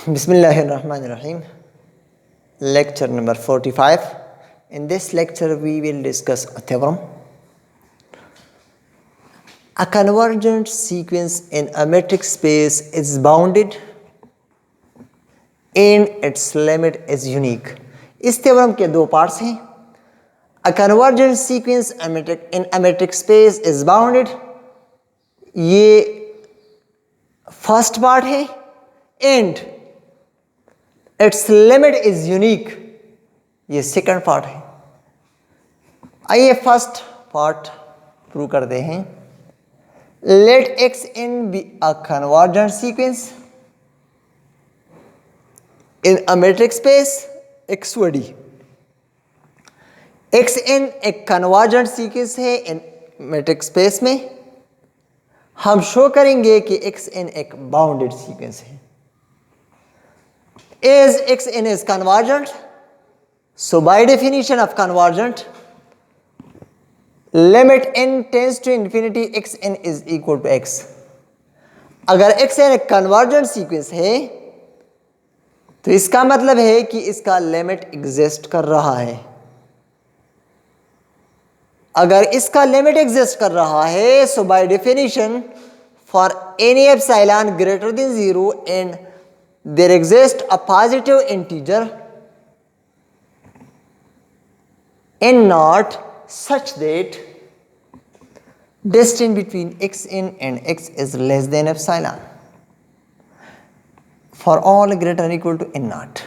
Bismillahirrahmanirrahim. Lecture number 45. In this lecture, we will discuss a theorem. A convergent sequence in a metric space is bounded and its limit is unique. इस theorem के दो parts हैं. A convergent sequence in a metric space is bounded. ये first part है. And its limit is unique. ये second part है. आइए first part prove करते हैं. Let xn be a convergent sequence in a metric space x2d. xn एक convergent sequence है in metric space में. हम शो करेंगे कि xn एक bounded sequence है. As xn is convergent, so by definition of convergent, limit n tends to infinity xn is equal to x. अगर xn एक convergent sequence है तो इसका मतलब है कि इसका लिमिट एग्जिस्ट कर रहा है. अगर इसका लिमिट एग्जिस्ट कर रहा है so by definition for any epsilon greater than 0 and there exists a positive integer n naught such that distance between xn and x is less than epsilon for all greater than or equal to n naught.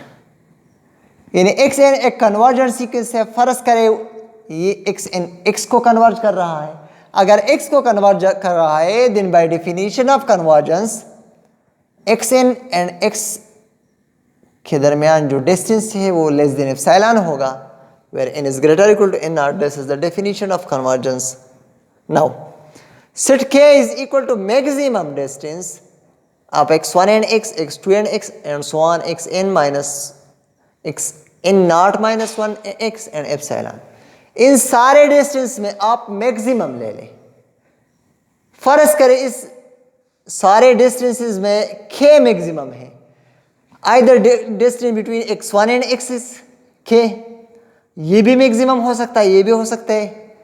यानी xn एक convergent sequence है. फर्ज करें ये xn x को converge कर रहा है. अगर x को कन्वर्ज कर रहा है then by definition of convergence xn and x के दरमियान जो डिस्टेंस है वो लेस देन एप्सिलॉन होगा, where n is greater or equal to n naught. This is the definition of convergence. Now set k is equal to maximum distance of x1 and x, x2 and x, and so on xn minus x n naught minus 1 x and epsilon. इन सारे distance में आप maximum ले लें. फर्ज करें इस सारे distances में k मैक्सिमम है. Either distance between x1 and x is k. ये भी मैक्सिमम हो सकता है, ये भी हो सकता है.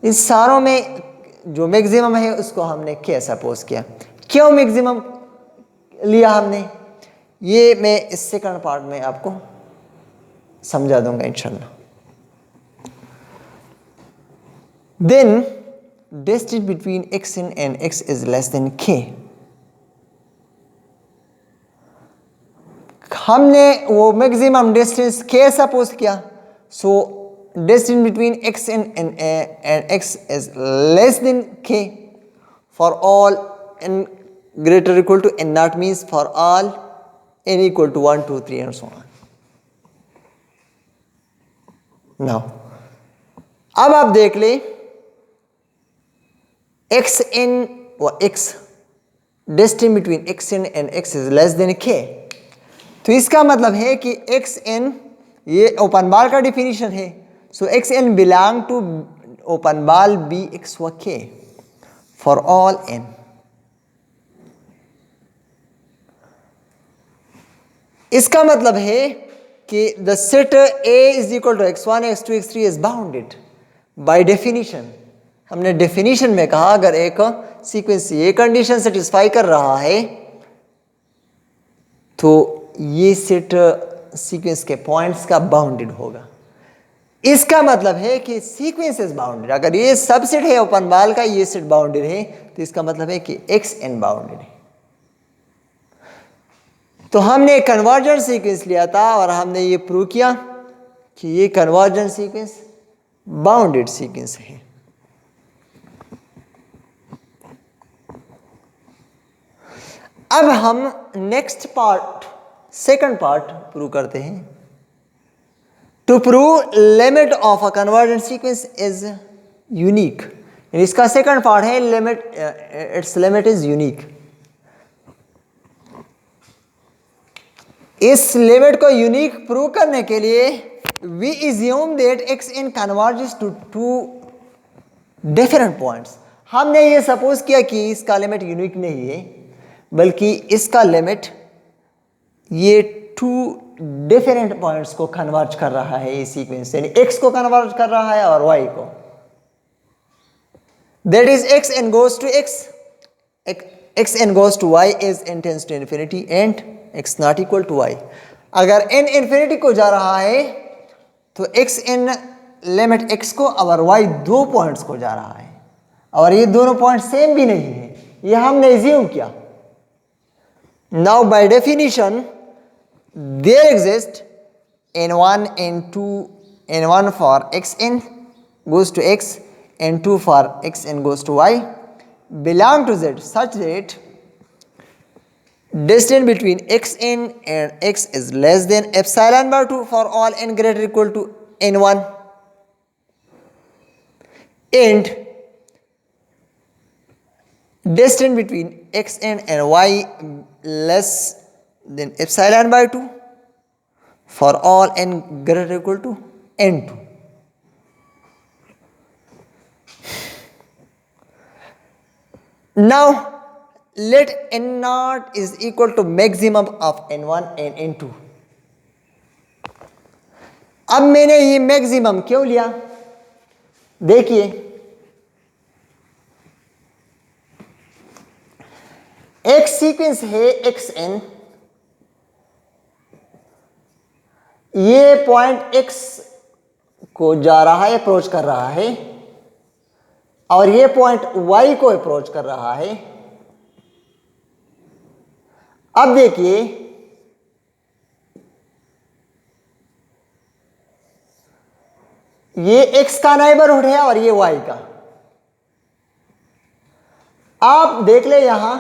इस सारों में जो मैक्सिमम है उसको हमने k सपोज किया. क्यों मैक्सिमम लिया हमने, ये मैं इस सेकंड पार्ट में आपको समझा दूंगा इंशाल्लाह. Then distance between xn and x is less than k. हमने वो मैक्सिमम डिस्टेंस k सपोज किया. So distance between xn and x is less than k for all n greater or equal to n naught, means for all n equal to 1 2 3 and so on. Now अब आप देख ले xn or x distance between xn and x is less than k. तो इसका मतलब है कि xn ये ओपन बाल का डिफिनीशन है. So xn belong to open ball bx व k फॉर ऑल n. इसका मतलब है कि the set a is equal to x1 x2 x3 is bounded by definition. हमने डेफिनेशन में कहा अगर एक सीक्वेंस ये कंडीशन सेटिस्फाई कर रहा है तो ये सेट सीक्वेंस के पॉइंट्स का बाउंडेड होगा. इसका मतलब है कि सीक्वेंस इज बाउंडेड. अगर ये सबसेट है ओपन बाल का, ये सेट बाउंडेड है, तो इसका मतलब है कि xn बाउंडेड है. तो हमने कन्वर्जेंट सीक्वेंस लिया था और हमने ये प्रूव किया कि ये कन्वर्जेंट सीक्वेंस बाउंडेड सीक्वेंस है. अब हम next part second part prove करते हैं. To prove limit of a convergent sequence is unique. इसका सेकंड पार्ट है limit, it's limit is unique. इस लिमिट को यूनिक प्रूव करने के लिए we assume that xn converges to two different points. हमने ये सपोज किया कि इसका लिमिट यूनिक नहीं है, बल्कि इसका लिमिट ये टू डिफरेंट पॉइंट्स को कन्वर्ज कर रहा है ये सीक्वेंस, यानी x को कन्वर्ज कर रहा है और y को। That is x n goes to x n goes to y is n tends to infinity and x not equal to y। अगर n इंफिनिटी को जा रहा है तो x n लिमिट x को और y दो पॉइंट्स को जा रहा है, और ये दोनों पॉइंट सेम भी नहीं है, ये हमने एज्यूम किया। Now by definition there exists n1 n2 n1 for xn goes to x, n2 for xn goes to y belong to z such that distance between xn and x is less than epsilon by 2 for all n greater or equal to n1, and distance between xn and y less than epsilon by 2 for all n greater or equal to n2. Now let n naught is equal to maximum of n1 and n2। अब मैंने ये maximum क्यों लिया, देखिए एक sequence है xn, ये point x को जा रहा है, अप्रोच कर रहा है, और ये पॉइंट y को अप्रोच कर रहा है। अब देखिए ये x का नेबरहुड है और ये y का। आप देख ले यहां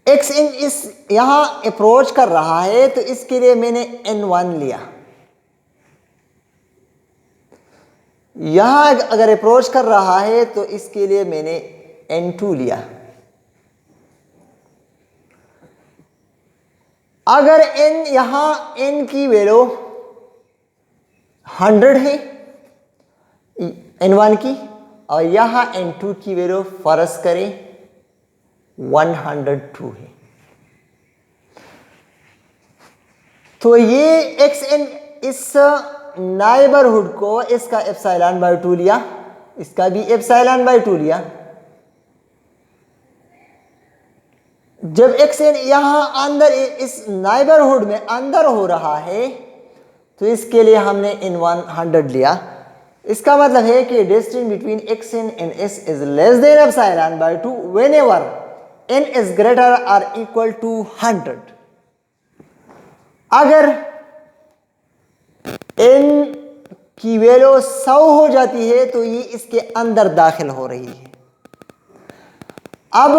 x इन इस यहां अप्रोच कर रहा है, तो इसके लिए मैंने n1 लिया। यहां अगर अप्रोच कर रहा है तो इसके लिए मैंने n2 लिया। अगर n यहां n की वैल्यू 100 है n1 की, और यहां n2 की वैल्यू फर्ज करें 102 है, तो ये xn इस नेबरहुड को इसका एप्सिलॉन बाय 2 लिया, इसका भी एप्सिलॉन बाय 2 लिया। जब xn यहां अंदर इस नेबरहुड में अंदर हो रहा है तो इसके लिए हमने n1 100 लिया। इसका मतलब है कि distance between xn and s is less than epsilon by 2 whenever n is greater or equal to 100। अगर n की वैल्यू 100 हो जाती है तो ये इसके अंदर दाखिल हो रही है। अब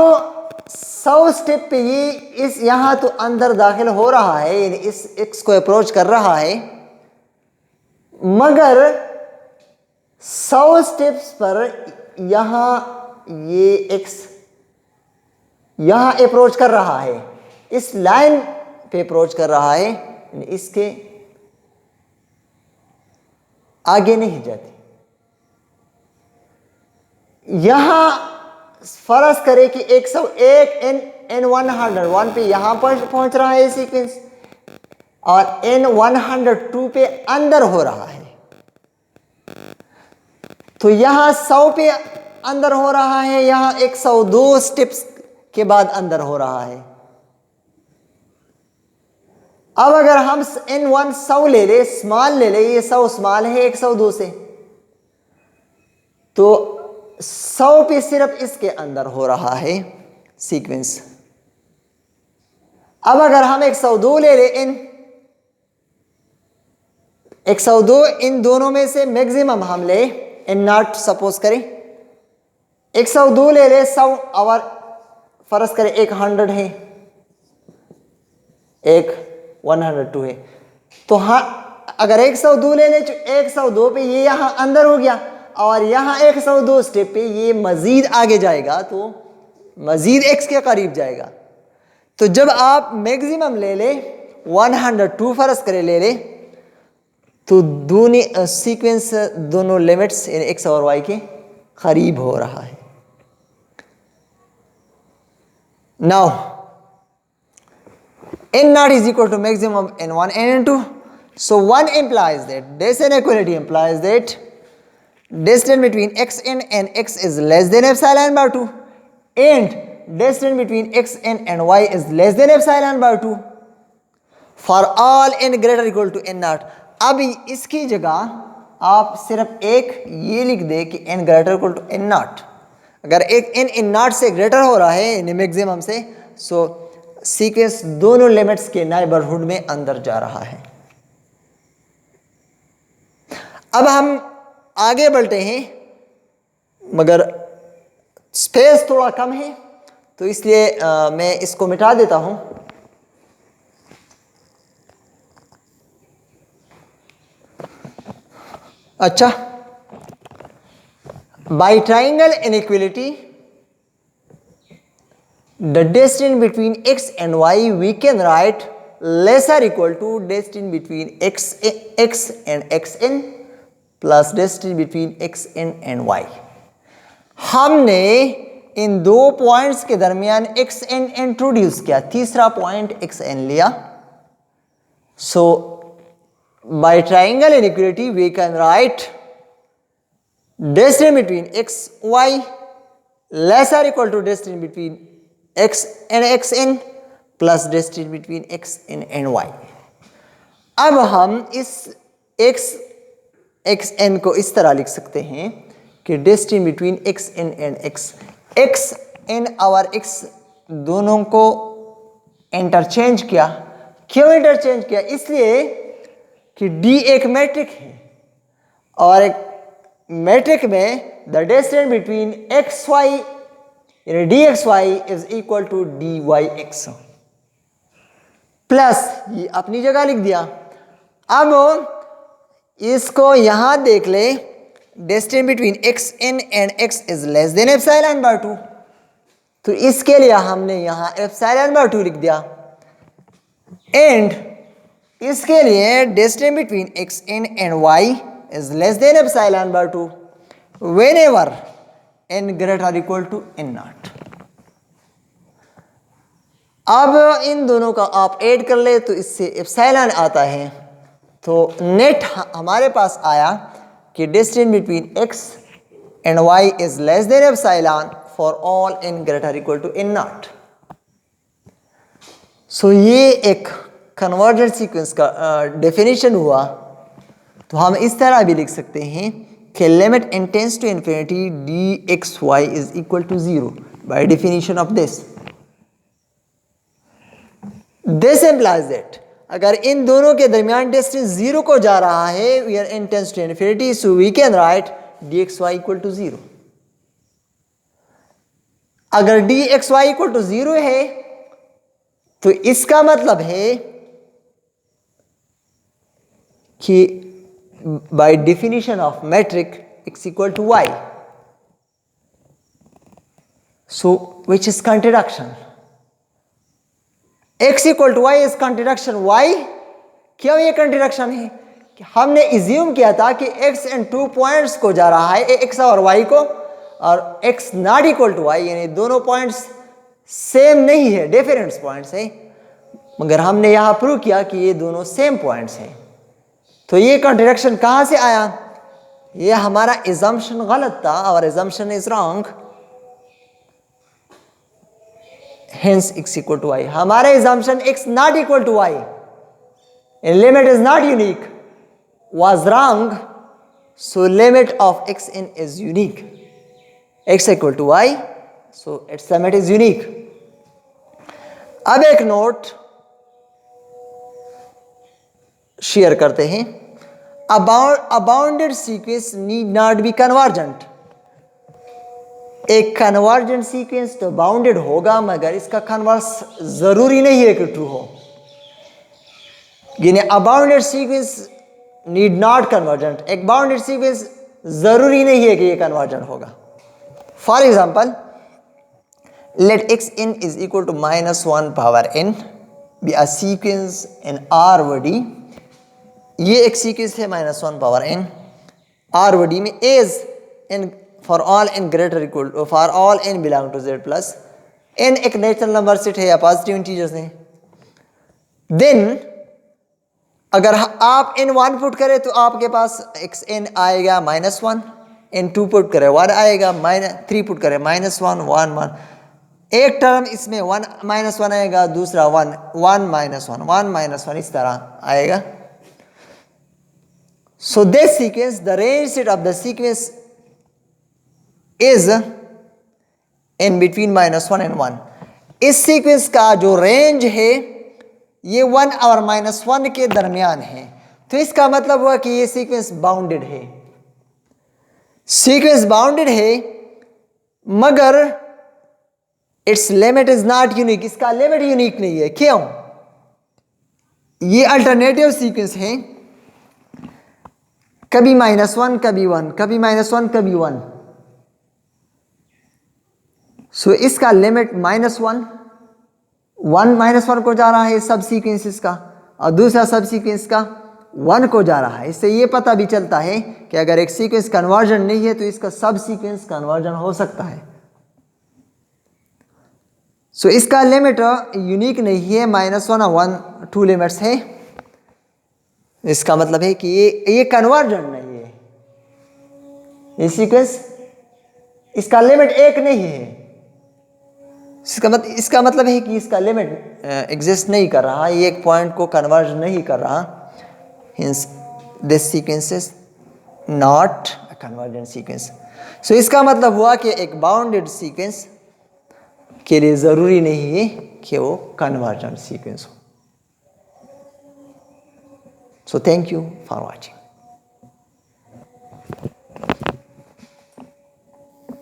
100 स्टेप पे ये इस यहां तो अंदर दाखिल हो रहा है, यानी इस x को अप्रोच कर रहा है, मगर 100 स्टेप्स पर यहां ये x यहां अप्रोच कर रहा है, इस लाइन पे अप्रोच कर रहा है, इसके आगे नहीं जाती। यहां फर्ज करें कि 101 n101 पे यहां पर पहुंच रहा है सीक्वेंस, और n102 पे अंदर हो रहा है, तो यहां 100 पे अंदर हो रहा है, यहां 102 स्टेप्स के बाद अंदर हो रहा है। अब अगर हम n1 100 ले ले, स्मॉल ले ले, ये 100 स्मॉल है 102 से, तो 100 पे सिर्फ इसके अंदर हो रहा है सीक्वेंस। अब अगर हम 102 ले ले, इन 102 इन दोनों में से मैक्सिमम हम ले, n नॉट सपोज करें 102 ले ले 100, और फर्ज करें एक 100 है, एक 102 है, तो हाँ अगर 102 ले ले, 102 पे ये यहां अंदर हो गया, और यहां 102 स्टेप पे ये मजीद आगे जाएगा, तो मजीद x के करीब जाएगा। तो जब आप मैक्सिमम ले ले 102 फर्ज करें ले ले, तो दोनों सीक्वेंस दोनों लिमिट्स x और y के करीब हो रहा है। Now n naught is equal to maximum of n1 and n2. So 1 implies that this inequality implies that distance between xn and x is less than epsilon by 2 and distance between xn and y is less than epsilon by 2 for all n greater equal to n naught. अब इसकी जगह आप सिर्फ एक ये लिख दे कि n greater equal to n naught. अगर एक n नॉट से ग्रेटर हो रहा है इन मैक्सिमम से, सो सीक्वेंस दोनों लिमिट्स के नेबरहुड में अंदर जा रहा है. अब हम आगे बढ़ते हैं, मगर स्पेस थोड़ा कम है तो इसलिए मैं इसको मिटा देता हूं. अच्छा, by triangle inequality the distance between x and y we can write lesser equal to distance between x and xn plus distance between xn and y. हमने इन दो पॉइंट्स के दरमियान xn इंट्रोड्यूस किया, तीसरा पॉइंट xn लिया. सो by triangle inequality we can write distance between x y lesser equal to distance between x and xn plus distance between xn and y. अब हम इस xn को इस तरह लिख सकते हैं कि distance between xn and xn और x दोनों को इंटरचेंज किया. क्यों इंटरचेंज किया? इसलिए कि D एक मैट्रिक है और एक मैट्रिक में the distance between x y यानी d x Y is equal to d y x plus ये अपनी जगह लिख दिया. अब इसको यहां देख ले, distance between X N and X is less than epsilon by 2, तो इसके लिए हमने यहां एप्सिलॉन बाय 2 लिख दिया. एंड इसके लिए distance between X N and Y is less than epsilon by 2 whenever n greater equal to n naught. अब इन दोनों का आप ऐड कर ले तो इससे एप्सिलॉन आता है, तो नेट हमारे पास आया कि distance between x and y is less than epsilon for all n greater equal to n naught. So ये एक कन्वर्जेंट सीक्वेंस का डेफिनेशन हुआ. तो हम इस तरह भी लिख सकते हैं कि limit n tends to infinity D x Y is equal to 0 by definition of this. This implies that अगर इन दोनों के दरमियान डिस्टेंस 0 को जा रहा है where n tends to infinity, so we can write D x Y equal to 0. अगर D x Y equal to 0 है तो इसका मतलब है कि by definition of metric x equal to y, so which is contradiction. x equal to y is contradiction. y क्यों ये contradiction है? कि हमने assume किया था कि x and 2 पॉइंट्स को जा रहा है x और y को, और x not equal to y यानी दोनों पॉइंट्स सेम नहीं है, डिफरेंट पॉइंट्स है. मगर हमने यहां प्रूव किया कि ये दोनों सेम पॉइंट्स हैं. तो ये कॉन्ट्रडिक्शन कहां से आया? ये हमारा assumption गलत था, और assumption is wrong. Hence x equal to y. हमारे assumption x not equal to y and limit is not unique was wrong. So limit of xn is unique. x equal to y, so its limit is unique. अब एक note share करते हैं. A bounded sequence need not be convergent. एक convergent sequence तो bounded होगा, मगर इसका converse जरूरी नहीं है कि ट्रू हो. यानी a bounded sequence need not convergent. एक बाउंडेड सीक्वेंस जरूरी नहीं है कि ये कन्वर्जेंट होगा. For example, let xn is equal to -1 power n be a sequence in R/D. ये एक सीक्वेंस है -1 पावर n R/D में as n for all n greater equal to for all n belong to z plus n एक natural number set है या positive integers हैं. Then अगर आप n1 पुट करें तो आपके पास xn आएगा -1, n2 पुट करें 1 आएगा, -3 पुट करें -1 1 1, एक टर्म इसमें 1 -1 आएगा, दूसरा 1 1 -1 1 -1 इस तरह आएगा. So this sequence, the range set of the sequence is in between -1 and 1. इस सीक्वेंस का जो रेंज है ये 1 और -1 के दरमियान है. तो इसका मतलब हुआ कि ये सीक्वेंस बाउंडेड है. सीक्वेंस बाउंडेड है मगर it's limit is not unique. इसका लिमिट यूनिक नहीं है. क्यों? ये अल्टरनेटिव सीक्वेंस है, कभी -1 कभी 1, कभी -1 कभी 1. सो इसका लिमिट -1 -1 को जा रहा है सब सीक्वेंसेस का, और दूसरा सब सीक्वेंस का 1 को जा रहा है. इससे ये पता भी चलता है कि अगर एक सीक्वेंस कन्वर्जन नहीं है तो इसका सब सीक्वेंस कन्वर्जन हो सकता है. सो इसका लिमिट यूनिक नहीं है. -1 और 1 2 लिमिट्स है. इसका मतलब है कि ये कन्वर्जन नहीं है. ये सीक्वेंस इसका लिमिट एक नहीं है. इसका मतलब है कि इसका लिमिट एग्जिस्ट नहीं कर रहा, ये एक पॉइंट को कन्वर्ज नहीं कर रहा. Hence this sequence is not a convergent sequence. So इसका मतलब हुआ कि एक बाउंडेड सीक्वेंस के लिए ज़रूरी नहीं है कि वो कन्वर्जेंट सीक्वेंस हो. So thank you for watching.